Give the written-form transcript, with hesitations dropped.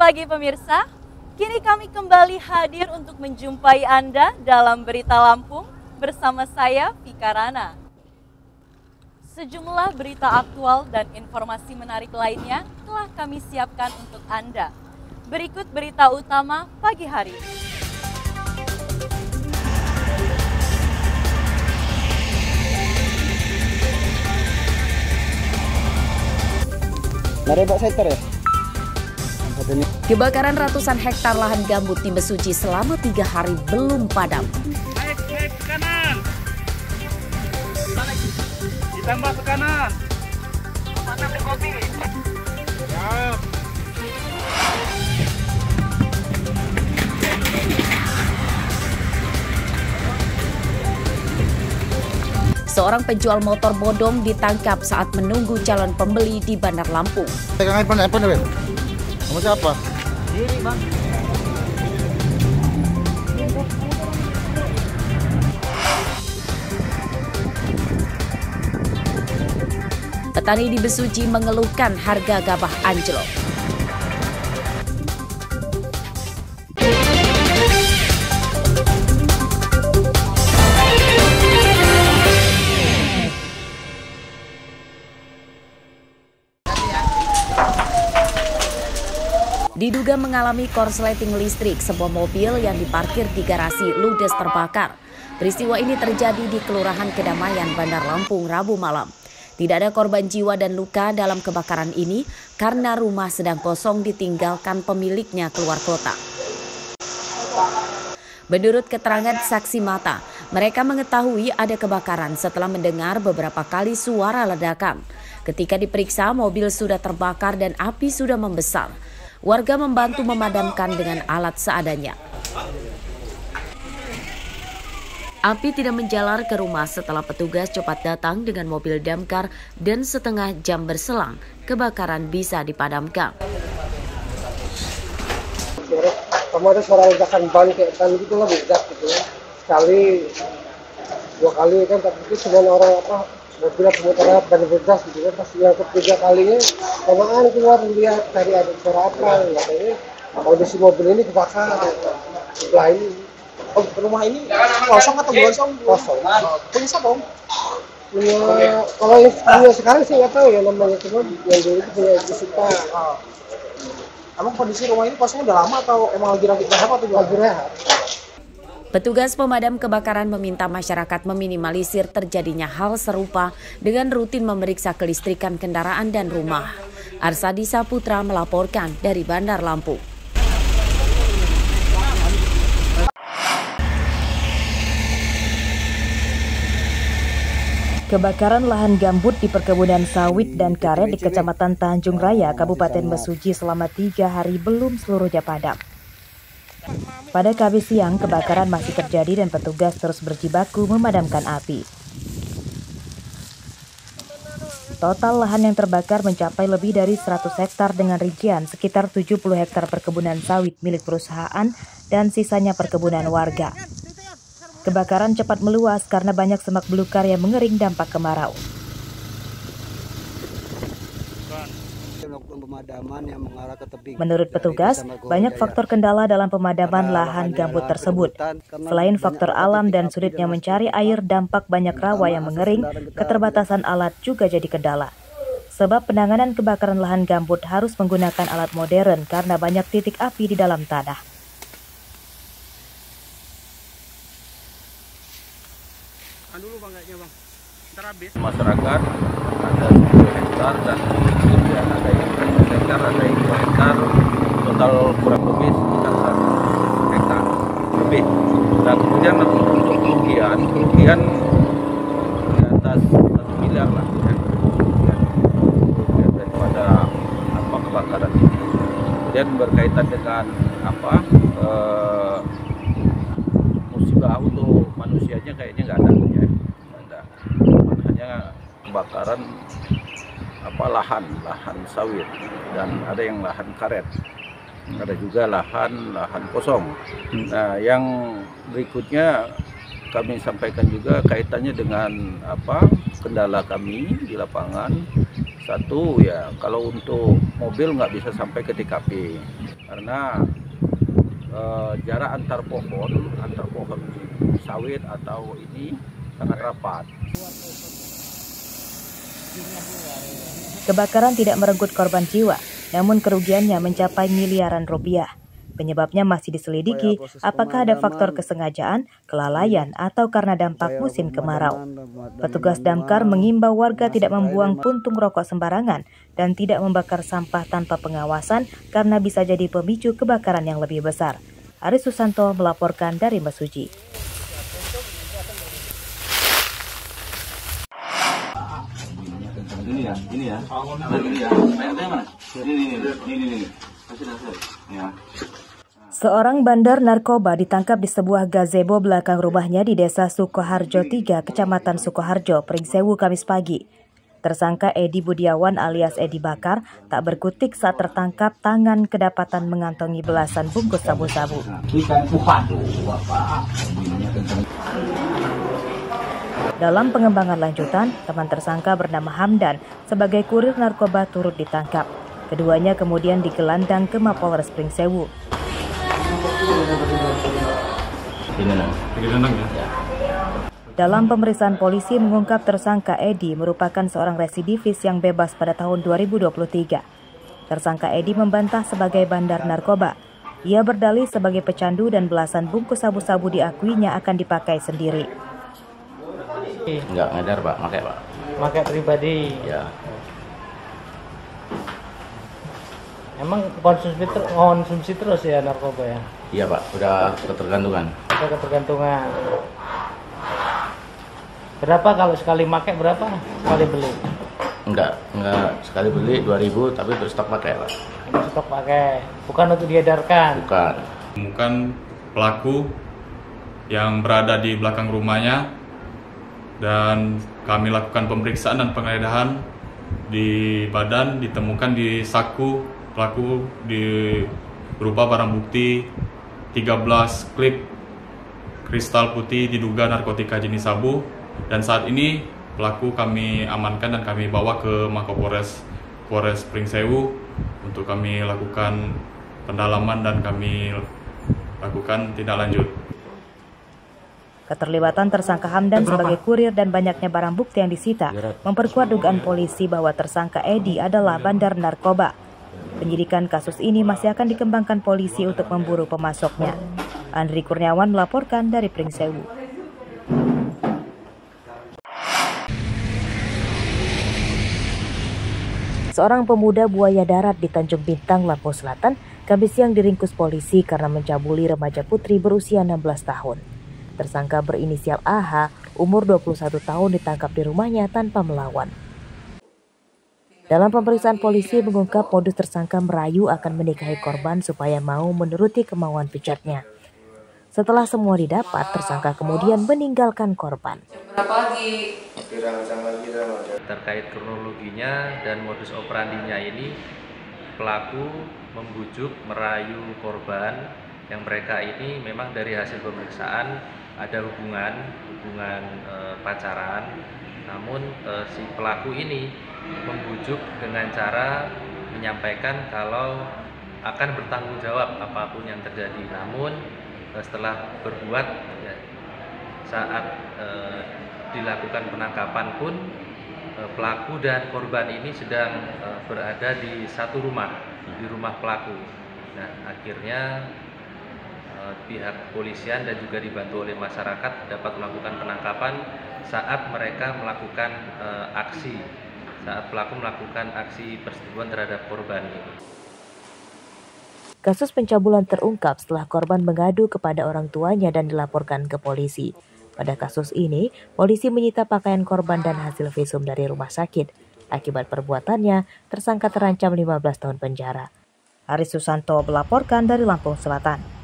pagi pemirsa, kini kami kembali hadir untuk menjumpai Anda dalam Berita Lampung bersama saya, Vika Rana. Sejumlah berita aktual dan informasi menarik lainnya telah kami siapkan untuk Anda. Berikut berita utama pagi hari. Kebakaran ratusan hektar lahan gambut di Mesuji selama 3 hari belum padam. Naik ke kanan. Ditambah ke kanan. Mana di kopi? Ya. Seorang penjual motor bodong ditangkap saat menunggu calon pembeli di Bandar Lampung. Pegang handphone ya, kamu siapa? Diri, Bang. Petani di Mesuji mengeluhkan harga gabah anjlok. Diduga mengalami korsleting listrik, sebuah mobil yang diparkir di garasi ludes terbakar. Peristiwa ini terjadi di Kelurahan Kedamaian, Bandar Lampung, Rabu malam. Tidak ada korban jiwa dan luka dalam kebakaran ini karena rumah sedang kosong ditinggalkan pemiliknya keluar kota. Menurut keterangan saksi mata, mereka mengetahui ada kebakaran setelah mendengar beberapa kali suara ledakan. Ketika diperiksa, mobil sudah terbakar dan api sudah membesar. Warga membantu memadamkan dengan alat seadanya. Api tidak menjalar ke rumah setelah petugas cepat datang dengan mobil damkar dan setengah jam berselang, kebakaran bisa dipadamkan. Kamu ada suara ledakan ban kayak tadi gitu lah, bedak gitu ya. Sekali, 2 kali kan, tapi itu cuma orang mobil pemutar ban bedas gitu kan. Pas yang ketiga kalinya, samaan keluar lihat dari ada suara apa, katanya kondisi mobil ini kebakar sebelah ini. Oh, rumah ini kosong atau kosong? Kosong. Punya siapa, Om? Punya, kalau yang punya sekarang sih nggak tahu ya namanya, cuma yang dulu itu punya Ibu Sita. Emang kondisi rumah ini kosong udah lama atau emang lagi rakit apa tuh? Lagi rehat. Petugas pemadam kebakaran meminta masyarakat meminimalisir terjadinya hal serupa dengan rutin memeriksa kelistrikan kendaraan dan rumah. Arsadi Saputra melaporkan dari Bandar Lampung. Kebakaran lahan gambut di perkebunan sawit dan karet di Kecamatan Tanjung Raya, Kabupaten Mesuji selama 3 hari belum seluruhnya padam. Pada Kamis siang, kebakaran masih terjadi dan petugas terus berjibaku memadamkan api. Total lahan yang terbakar mencapai lebih dari 100 hektar dengan rincian sekitar 70 hektar perkebunan sawit milik perusahaan dan sisanya perkebunan warga. Kebakaran cepat meluas karena banyak semak belukar yang mengering dampak kemarau. Menurut petugas, banyak faktor kendala dalam pemadaman lahan gambut tersebut. Selain faktor alam dan sulitnya mencari air, dampak banyak rawa yang mengering, keterbatasan alat juga jadi kendala. Sebab penanganan kebakaran lahan gambut harus menggunakan alat modern karena banyak titik api di dalam tanah. Masyarakat ada 10 hektar dan kemudian ada yang 1 hektar, ada yang 2 hektar, total kurang lebih sekitar 1 hektar lebih. Nah kemudian untuk kerugian di atas 1 miliar lah ya, kerugian daripada kebakaran ini. Kemudian berkaitan dengan musibah untuk manusianya kayaknya nggak ada ya. Kebakaran lahan sawit dan ada yang lahan karet, ada juga lahan kosong. Nah yang berikutnya kami sampaikan juga kaitannya dengan kendala kami di lapangan Satu ya, kalau untuk mobil nggak bisa sampai ke TKP karena jarak antar pohon sawit atau ini sangat rapat. Kebakaran tidak merenggut korban jiwa, namun kerugiannya mencapai miliaran rupiah. Penyebabnya masih diselidiki apakah ada faktor kesengajaan, kelalaian, atau karena dampak musim kemarau. Petugas damkar mengimbau warga tidak membuang puntung rokok sembarangan dan tidak membakar sampah tanpa pengawasan karena bisa jadi pemicu kebakaran yang lebih besar. Aris Susanto melaporkan dari Mesuji. Ini ya. Ini ya. Ini. Ya. Seorang bandar narkoba ditangkap di sebuah gazebo belakang rumahnya di Desa Sukoharjo 3, Kecamatan Sukoharjo, Pringsewu, Kamis pagi. Tersangka Edi Budiawan alias Edi Bakar tak berkutik saat tertangkap, tangan kedapatan mengantongi belasan bungkus sabu-sabu. Dalam pengembangan lanjutan, teman tersangka bernama Hamdan sebagai kurir narkoba turut ditangkap. Keduanya kemudian digelandang ke Mapolres Pringsewu. Dalam pemeriksaan, polisi mengungkap tersangka Edi merupakan seorang residivis yang bebas pada tahun 2023. Tersangka Edi membantah sebagai bandar narkoba. Ia berdalih sebagai pecandu dan belasan bungkus sabu-sabu diakuinya akan dipakai sendiri. Enggak ngedar Pak, pakai Pak. Pakai pribadi. Ya. Emang konsumsi terus ya narkoba ya? Iya Pak, udah ketergantungan. Udah ketergantungan. Berapa kalau sekali pakai, berapa sekali beli? Enggak sekali beli 2.000 tapi untuk stok pakai Pak. Untuk stok pakai, bukan untuk diedarkan. Bukan. Temukan pelaku yang berada di belakang rumahnya dan kami lakukan pemeriksaan dan penggeledahan di badan, ditemukan di saku pelaku berupa barang bukti 13 klip kristal putih diduga narkotika jenis sabu, dan saat ini pelaku kami amankan dan kami bawa ke Mapolres Pringsewu untuk kami lakukan pendalaman dan kami lakukan tindak lanjut. Keterlibatan tersangka Hamdan sebagai kurir dan banyaknya barang bukti yang disita memperkuat dugaan polisi bahwa tersangka Edi adalah bandar narkoba. Penyidikan kasus ini masih akan dikembangkan polisi untuk memburu pemasoknya. Andri Kurniawan melaporkan dari Pringsewu. Seorang pemuda buaya darat di Tanjung Bintang, Lampung Selatan, Kamis siang diringkus polisi karena mencabuli remaja putri berusia 16 tahun. Tersangka berinisial AH, umur 21 tahun, ditangkap di rumahnya tanpa melawan. Dalam pemeriksaan, polisi mengungkap modus tersangka merayu akan menikahi korban supaya mau menuruti kemauan pijatnya. Setelah semua didapat, tersangka kemudian meninggalkan korban. Terkait kronologinya dan modus operandinya ini, pelaku membujuk merayu korban yang mereka ini memang dari hasil pemeriksaan ada hubungan pacaran, namun si pelaku ini membujuk dengan cara menyampaikan kalau akan bertanggung jawab apapun yang terjadi. Namun setelah berbuat, saat dilakukan penangkapan pun pelaku dan korban ini sedang berada di satu rumah, di rumah pelaku. Nah, akhirnya pihak kepolisian dan juga dibantu oleh masyarakat dapat melakukan penangkapan saat mereka melakukan saat pelaku melakukan aksi persetubuhan terhadap korban ini. Kasus pencabulan terungkap setelah korban mengadu kepada orang tuanya dan dilaporkan ke polisi. Pada kasus ini, polisi menyita pakaian korban dan hasil visum dari rumah sakit. Akibat perbuatannya, tersangka terancam 15 tahun penjara. Aris Susanto melaporkan dari Lampung Selatan.